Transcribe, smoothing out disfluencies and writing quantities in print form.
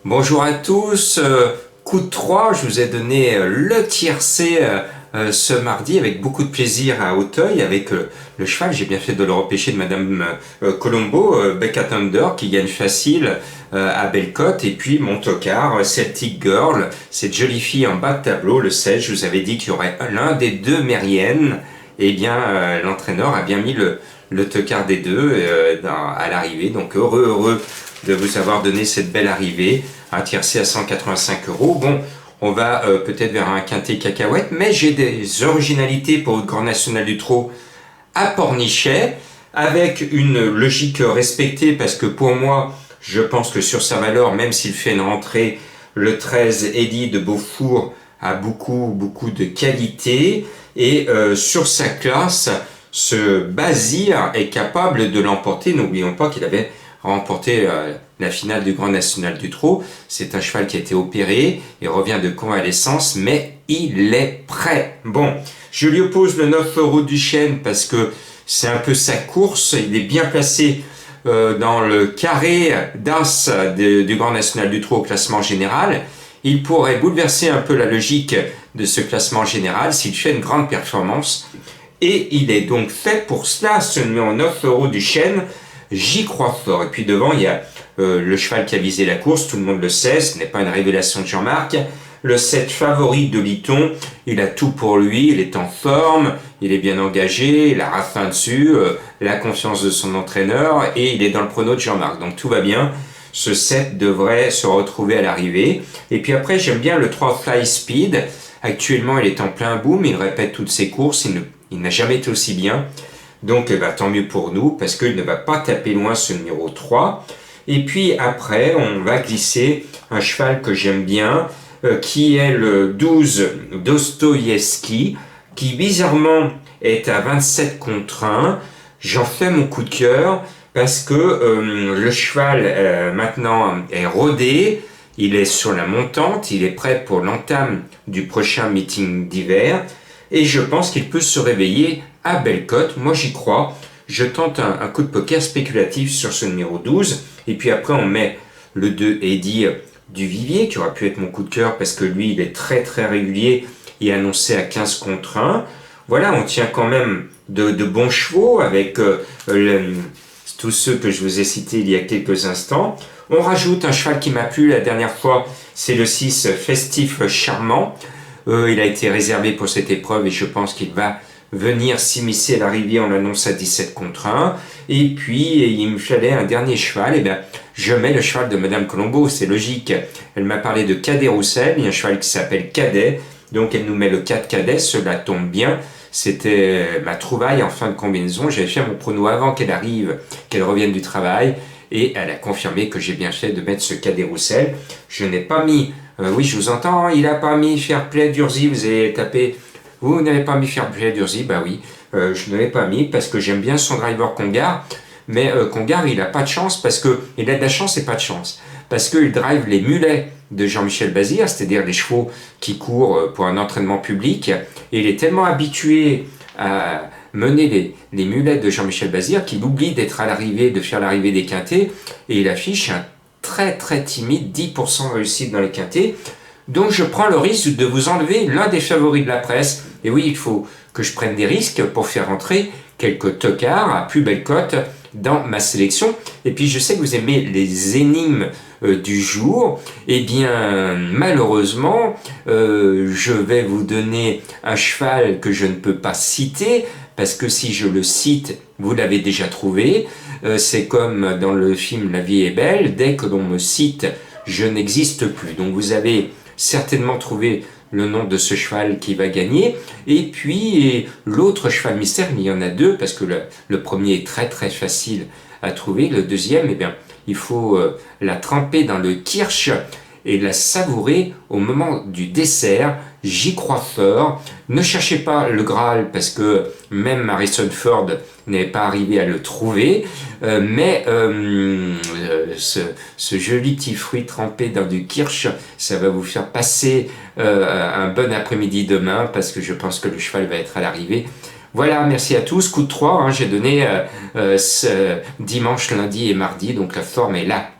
Bonjour à tous, coup de 3, je vous ai donné le tiercé ce mardi avec beaucoup de plaisir à Auteuil avec le cheval. J'ai bien fait de le repêcher de Madame Colombo, Becca Thunder qui gagne facile à Bellecote, et puis mon tocard, Celtic Girl, cette jolie fille en bas de tableau, le 16. Je vous avais dit qu'il y aurait l'un des deux Mériennes, et bien l'entraîneur a bien mis le tocard des deux à l'arrivée, donc heureux de vous avoir donné cette belle arrivée, un tiercé à 185 €. Bon, on va peut-être vers un quintet cacahuète, mais j'ai des originalités pour le Grand National du Trot à Pornichet, avec une logique respectée, parce que pour moi, je pense que sur sa valeur, même s'il fait une rentrée, le 13 Eddy de Beaufour a beaucoup de qualité, et sur sa classe, ce Bazir est capable de l'emporter. N'oublions pas qu'il avait remporté la finale du Grand National du Trot. C'est un cheval qui a été opéré, il revient de convalescence, mais il est prêt. Bon, je lui oppose le 9 Route du Chêne parce que c'est un peu sa course, il est bien placé dans le carré d'As du Grand National du Trot au classement général. Il pourrait bouleverser un peu la logique de ce classement général s'il fait une grande performance. Et il est donc fait pour cela, ce numéro 9 Route du Chêne. J'y crois fort. Et puis devant, il y a le cheval qui a visé la course, tout le monde le sait, ce n'est pas une révélation de Jean-Marc. Le 7 favori de Liton, il a tout pour lui, il est en forme, il est bien engagé, il a Raffin dessus, la confiance de son entraîneur, et il est dans le prono de Jean-Marc. Donc tout va bien, ce 7 devrait se retrouver à l'arrivée. Et puis après, j'aime bien le 3 Fly Speed. Actuellement, il est en plein boom, il répète toutes ses courses, il n'a jamais été aussi bien. Donc tant mieux pour nous, parce qu'il ne va pas taper loin ce numéro 3. Et puis après, on va glisser un cheval que j'aime bien, qui est le 12 Dostoïevski, qui bizarrement est à 27 contre 1. J'en fais mon coup de cœur, parce que le cheval maintenant est rodé, il est sur la montante, il est prêt pour l'entame du prochain meeting d'hiver, et je pense qu'il peut se réveiller à Bellecote. Moi j'y crois, je tente un coup de poker spéculatif sur ce numéro 12, et puis après on met le 2 Eddy du Vivier, qui aurait pu être mon coup de cœur, parce que lui il est très régulier, et annoncé à 15 contre 1. Voilà, on tient quand même de bons chevaux, avec tous ceux que je vous ai cités il y a quelques instants. On rajoute un cheval qui m'a plu la dernière fois, c'est le 6 Festif Charmant. Il a été réservé pour cette épreuve, et je pense qu'il va venir s'immiscer à l'arrivée. On l'annonce à 17 contre 1. Et puis il me fallait un dernier cheval, et bien je mets le cheval de Madame Colombo, c'est logique. Elle m'a parlé de Cadet Roussel, il y a un cheval qui s'appelle Cadet, donc elle nous met le 4 Cadet, cela tombe bien. C'était ma trouvaille en fin de combinaison. J'avais fait mon prono avant qu'elle arrive, qu'elle revienne du travail, et elle a confirmé que j'ai bien fait de mettre ce Cadet Roussel. Je n'ai pas mis, oui je vous entends, il n'a pas mis Fair Play d'Urzy, vous avez tapé, vous n'avez pas mis Fair Play d'Urzy, bah oui, je ne l'ai pas mis parce que j'aime bien son driver Congar, mais Congar il n'a pas de chance, parce que il a de la chance et pas de chance, parce qu'il drive les mulets de Jean-Michel Bazir, c'est-à-dire les chevaux qui courent pour un entraînement public, et il est tellement habitué à mener les mulets de Jean-Michel Bazir qu'il oublie d'être à l'arrivée, de faire l'arrivée des quintets, et il affiche un très timide 10% de réussite dans les quintets. Donc je prends le risque de vous enlever l'un des favoris de la presse, et oui, il faut que je prenne des risques pour faire entrer quelques tocards à plus belle cote dans ma sélection. Et puis je sais que vous aimez les énigmes du jour. Eh bien malheureusement je vais vous donner un cheval que je ne peux pas citer, parce que si je le cite, vous l'avez déjà trouvé. C'est comme dans le film La vie est belle, dès que l'on me cite, je n'existe plus. Donc vous avez certainement trouvé le nom de ce cheval qui va gagner. Et puis l'autre cheval mystère, il y en a deux, parce que le premier est très facile à trouver. Le deuxième, eh bien, il faut la tremper dans le kirsch et la savourer au moment du dessert. J'y crois fort. Ne cherchez pas le Graal, parce que même Harrison Ford n'est pas arrivé à le trouver, mais ce joli petit fruit trempé dans du kirsch, ça va vous faire passer un bon après-midi demain, parce que je pense que le cheval va être à l'arrivée. Voilà, merci à tous. Coup de 3, j'ai donné dimanche, lundi et mardi, donc la forme est là.